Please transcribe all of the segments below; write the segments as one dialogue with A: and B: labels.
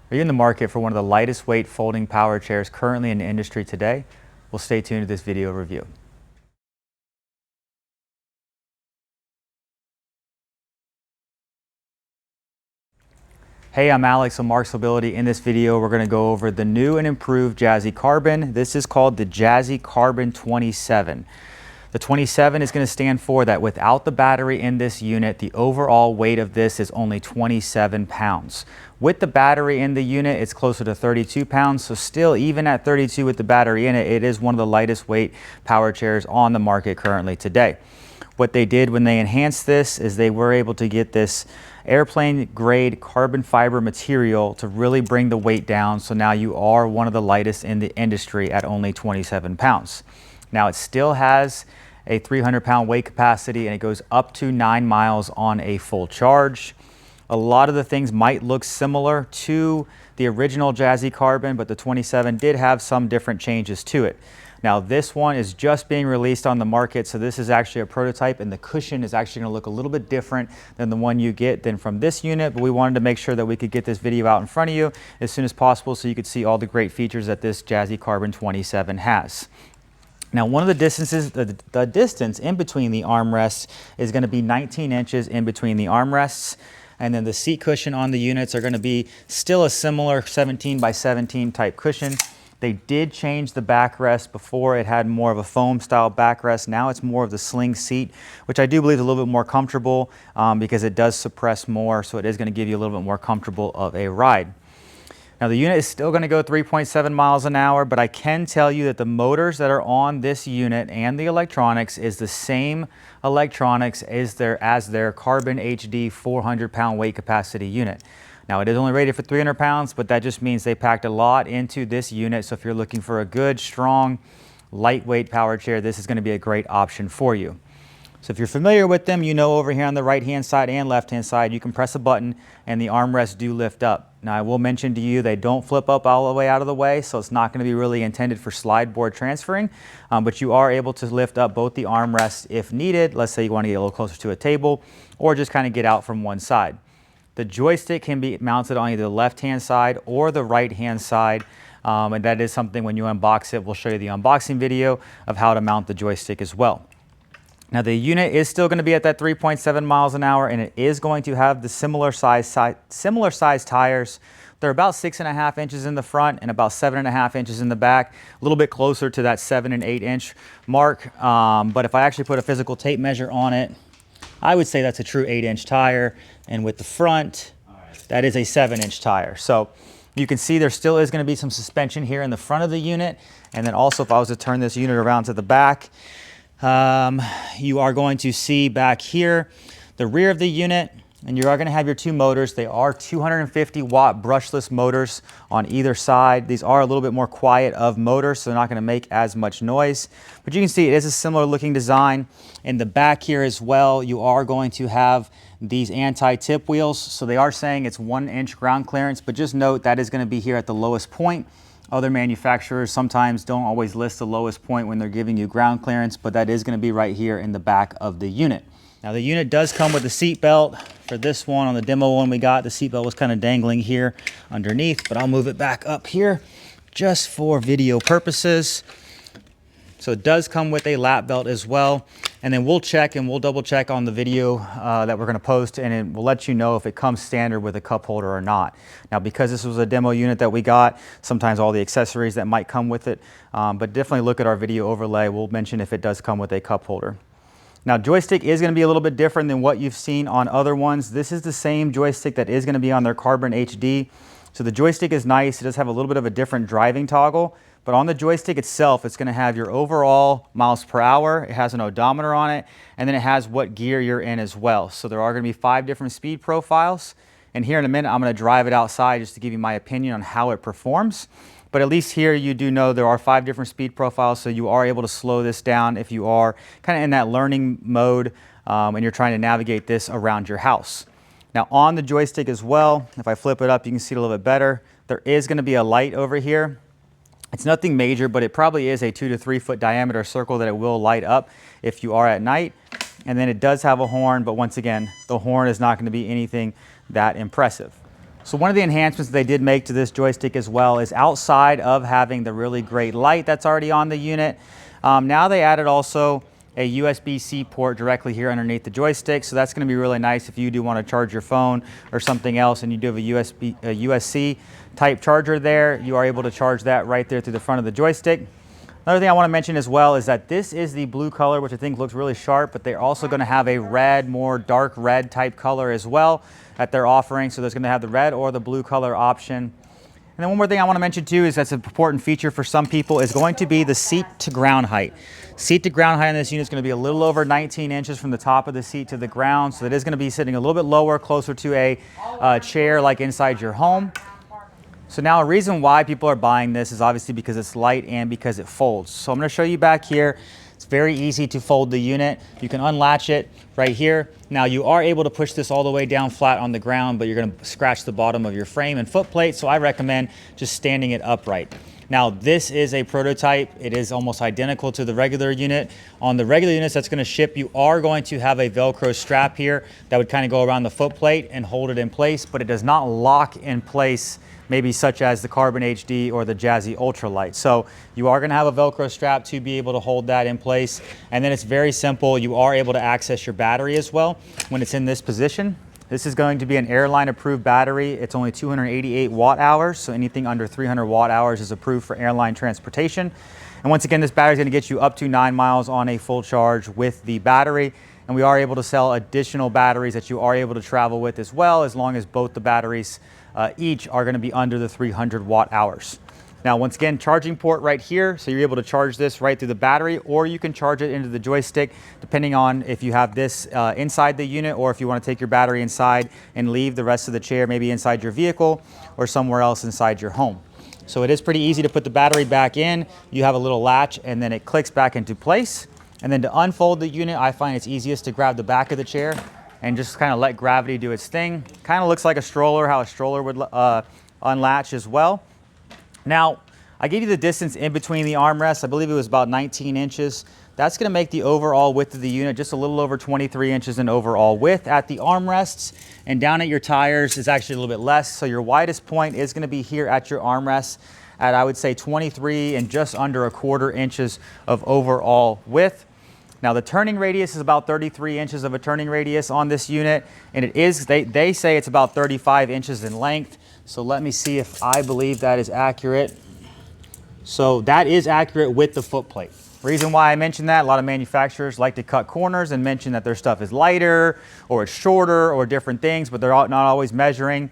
A: Are you in the market for one of the lightest weight folding power chairs currently in the industry today? Well, stay tuned to this video review. Hey, I'm Alex from Marcs Mobility. In this video, we're going to go over the new and improved Jazzy Carbon. This is called the Jazzy Carbon 27. The 27 is going to stand for that without the battery in this unit, the overall weight of this is only 27 pounds. With the battery in the unit, it's closer to 32 pounds. So still, even at 32 with the battery in it, it is one of the lightest weight power chairs on the market currently today. What they did when they enhanced this is they were able to get this airplane grade carbon fiber material to really bring the weight down. So now you are one of the lightest in the industry at only 27 pounds. Now it still has a 300-pound weight capacity and it goes up to 9 miles on a full charge. A lot of the things might look similar to the original Jazzy Carbon, but the 27 did have some different changes to it. Now this one is just being released on the market, so this is actually a prototype and the cushion is actually going to look a little bit different than the one you get from this unit, but we wanted to make sure that we could get this video out in front of you as soon as possible so you could see all the great features that this Jazzy Carbon 27 has. Now, one of the distances, the distance in between the armrests is going to be 19 inches in between the armrests. And then the seat cushion on the units are going to be still a similar 17 by 17 type cushion. They did change the backrest. Before it had more of a foam style backrest. Now it's more of the sling seat, which I do believe is a little bit more comfortable because it does suppress more. So it is going to give you a little bit more comfortable of a ride. Now the unit is still going to go 3.7 miles an hour, but I can tell you that the motors that are on this unit and the electronics is the same electronics as their Carbon HD 400-pound weight capacity unit. Now it is only rated for 300 pounds, but that just means they packed a lot into this unit. So if you're looking for a good, strong, lightweight power chair, this is going to be a great option for you. So if you're familiar with them, you know over here on the right-hand side and left-hand side, you can press a button and the armrests do lift up. Now I will mention to you, they don't flip up all the way out of the way, so it's not going to be really intended for slide board transferring, but you are able to lift up both the armrests if needed. Let's say you want to get a little closer to a table or just kind of get out from one side. The joystick can be mounted on either the left-hand side or the right-hand side, and that is something when you unbox it, we'll show you the unboxing video of how to mount the joystick as well. Now the unit is still going to be at that 3.7 miles an hour and it is going to have the similar size tires. They're about 6.5 inches in the front and about 7.5 inches in the back, a little bit closer to that 7 and 8 inch mark. But if I actually put a physical tape measure on it, I would say that's a true 8-inch tire. And with the front, that is a 7-inch tire. So you can see there still is going to be some suspension here in the front of the unit. And then also if I was to turn this unit around to the back, you are going to see back here the rear of the unit, and you are going to have your two motors. They are 250 watt brushless motors on either side. These are a little bit more quiet of motors, so they're not going to make as much noise. But you can see it is a similar looking design. In the back here as well, you are going to have these anti-tip wheels. So they are saying it's 1-inch ground clearance, but just note that is going to be here at the lowest point. Other manufacturers sometimes don't always list the lowest point when they're giving you ground clearance, but that is going to be right here in the back of the unit. Now the unit does come with a seat belt. For this one, on the demo one we got, the seat belt was kind of dangling here underneath, but I'll move it back up here just for video purposes. So it does come with a lap belt as well. And then we'll check and we'll double check on the video that we're going to post, and we'll let you know if it comes standard with a cup holder or not. Now, because this was a demo unit that we got, sometimes all the accessories that might come with it, but definitely look at our video overlay. We'll mention if it does come with a cup holder. Now, joystick is going to be a little bit different than what you've seen on other ones. This is the same joystick that is going to be on their Carbon HD. So the joystick is nice. It does have a little bit of a different driving toggle. But on the joystick itself, it's going to have your overall miles per hour. It has an odometer on it, and then it has what gear you're in as well. So there are going to be 5 different speed profiles. And here in a minute, I'm going to drive it outside just to give you my opinion on how it performs. But at least here you do know there are 5 different speed profiles, so you are able to slow this down if you are kind of in that learning mode and you're trying to navigate this around your house. Now on the joystick as well, if I flip it up, you can see it a little bit better. There is going to be a light over here. It's nothing major, but it probably is a 2 to 3 foot diameter circle that it will light up if you are at night. And then it does have a horn, but once again, the horn is not going to be anything that impressive. So one of the enhancements they did make to this joystick as well is outside of having the really great light that's already on the unit, now they added also a USB-C port directly here underneath the joystick. So that's going to be really nice if you do want to charge your phone or something else and you do have a USB type charger there. You are able to charge that right there through the front of the joystick. Another thing I want to mention as well is that this is the blue color, which I think looks really sharp, but they're also going to have a red, more dark red type color as well that they're offering. So there's going to have the red or the blue color option. And then one more thing I want to mention too is that's an important feature for some people is going to be the seat to ground height. Seat to ground height on this unit is going to be a little over 19 inches from the top of the seat to the ground. So it is going to be sitting a little bit lower, closer to a chair like inside your home. So now a reason why people are buying this is obviously because it's light and because it folds. So I'm going to show you back here. It's very easy to fold the unit. You can unlatch it right here. Now you are able to push this all the way down flat on the ground, but you're going to scratch the bottom of your frame and foot plate. So I recommend just standing it upright. Now this is a prototype. It is almost identical to the regular unit. On the regular units that's going to ship, you are going to have a Velcro strap here that would kind of go around the foot plate and hold it in place, but it does not lock in place, maybe such as the Carbon HD or the Jazzy Ultralight. So you are going to have a Velcro strap to be able to hold that in place. And then it's very simple. You are able to access your battery as well when it's in this position. This is going to be an airline approved battery. It's only 288 watt hours. So anything under 300 watt hours is approved for airline transportation. And once again, this battery is going to get you up to 9 miles on a full charge with the battery. And we are able to sell additional batteries that you are able to travel with as well, as long as both the batteries each are going to be under the 300 watt hours. Now, once again, charging port right here. So you're able to charge this right through the battery, or you can charge it into the joystick, depending on if you have this inside the unit, or if you want to take your battery inside and leave the rest of the chair, maybe inside your vehicle or somewhere else inside your home. So it is pretty easy to put the battery back in. You have a little latch and then it clicks back into place. And then to unfold the unit, I find it's easiest to grab the back of the chair and just kind of let gravity do its thing. Kind of looks like a stroller, how a stroller would unlatch as well. Now, I gave you the distance in between the armrests. I believe it was about 19 inches. That's going to make the overall width of the unit just a little over 23 inches in overall width at the armrests. And down at your tires is actually a little bit less. So your widest point is going to be here at your armrests at, I would say, 23 and just under 1/4 inches of overall width. Now the turning radius is about 33 inches of a turning radius on this unit, and it is, they say it's about 35 inches in length. So let me see if I believe that is accurate. So that is accurate with the foot plate. Reason why I mentioned that, a lot of manufacturers like to cut corners and mention that their stuff is lighter or it's shorter or different things, but they're not always measuring,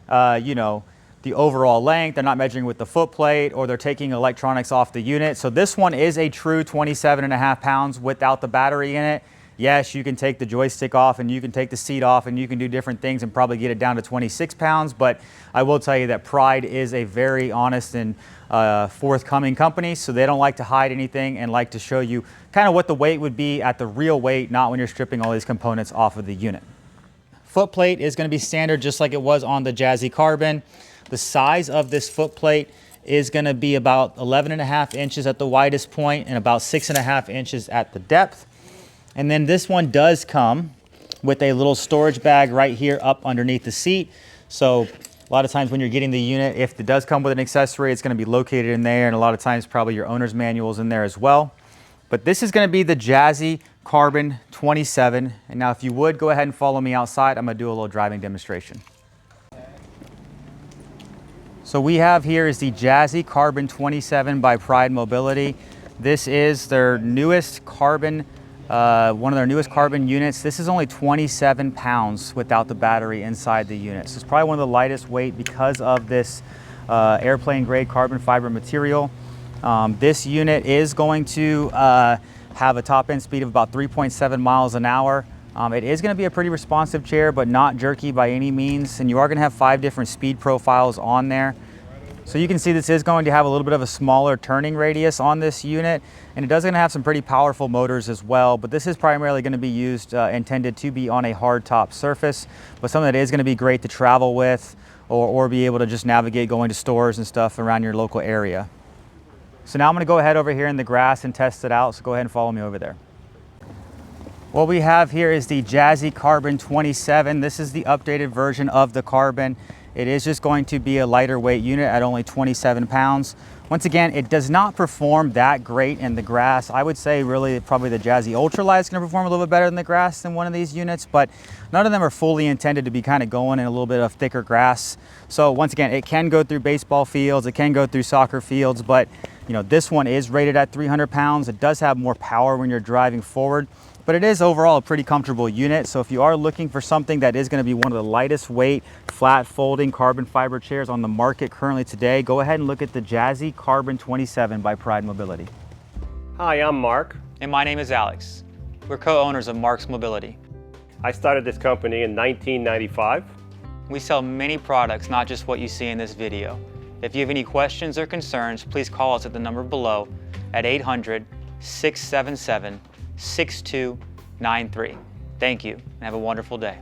A: you know, the overall length. They're not measuring with the foot plate, or they're taking electronics off the unit. So this one is a true 27.5 pounds without the battery in it. Yes, you can take the joystick off and you can take the seat off and you can do different things and probably get it down to 26 pounds. But I will tell you that Pride is a very honest and forthcoming company. So they don't like to hide anything and like to show you kind of what the weight would be at the real weight, not when you're stripping all these components off of the unit. Foot plate is going to be standard just like it was on the Jazzy Carbon. The size of this foot plate is going to be about 11.5 inches at the widest point and about 6.5 inches at the depth. And then this one does come with a little storage bag right here up underneath the seat. So a lot of times when you're getting the unit, if it does come with an accessory, it's going to be located in there. And a lot of times probably your owner's manual is in there as well. But this is going to be the Jazzy Carbon 27. And now if you would go ahead and follow me outside, I'm going to do a little driving demonstration. So we have here is the Jazzy Carbon 27 by Pride Mobility. This is their newest carbon, one of their newest carbon units. This is only 27 pounds without the battery inside the unit. So it's probably one of the lightest weight because of this airplane grade carbon fiber material. This unit is going to have a top end speed of about 3.7 miles an hour. It is going to be a pretty responsive chair, but not jerky by any means. And you are going to have 5 different speed profiles on there. So you can see this is going to have a little bit of a smaller turning radius on this unit. And it does going to have some pretty powerful motors as well. But this is primarily going to be used, intended to be on a hard top surface, but something that is going to be great to travel with or be able to just navigate going to stores and stuff around your local area. So now I'm going to go ahead over here in the grass and test it out. So go ahead and follow me over there. What we have here is the Jazzy Carbon 27. This is the updated version of the Carbon. It is just going to be a lighter weight unit at only 27 pounds. Once again, it does not perform that great in the grass. I would say really probably the Jazzy Ultralight is going to perform a little bit better in the grass than one of these units, but none of them are fully intended to be kind of going in a little bit of thicker grass. So once again, it can go through baseball fields, it can go through soccer fields, but you know, this one is rated at 300 pounds. It does have more power when you're driving forward, but it is overall a pretty comfortable unit. So if you are looking for something that is going to be one of the lightest weight, flat folding carbon fiber chairs on the market currently today, go ahead and look at the Jazzy Carbon 27 by Pride Mobility.
B: Hi, I'm Marc.
A: And my name is Alex. We're co-owners of Marcs Mobility.
B: I started this company in 1995.
A: We sell many products, not just what you see in this video. If you have any questions or concerns, please call us at the number below at 800-677-6293. Thank you and have a wonderful day.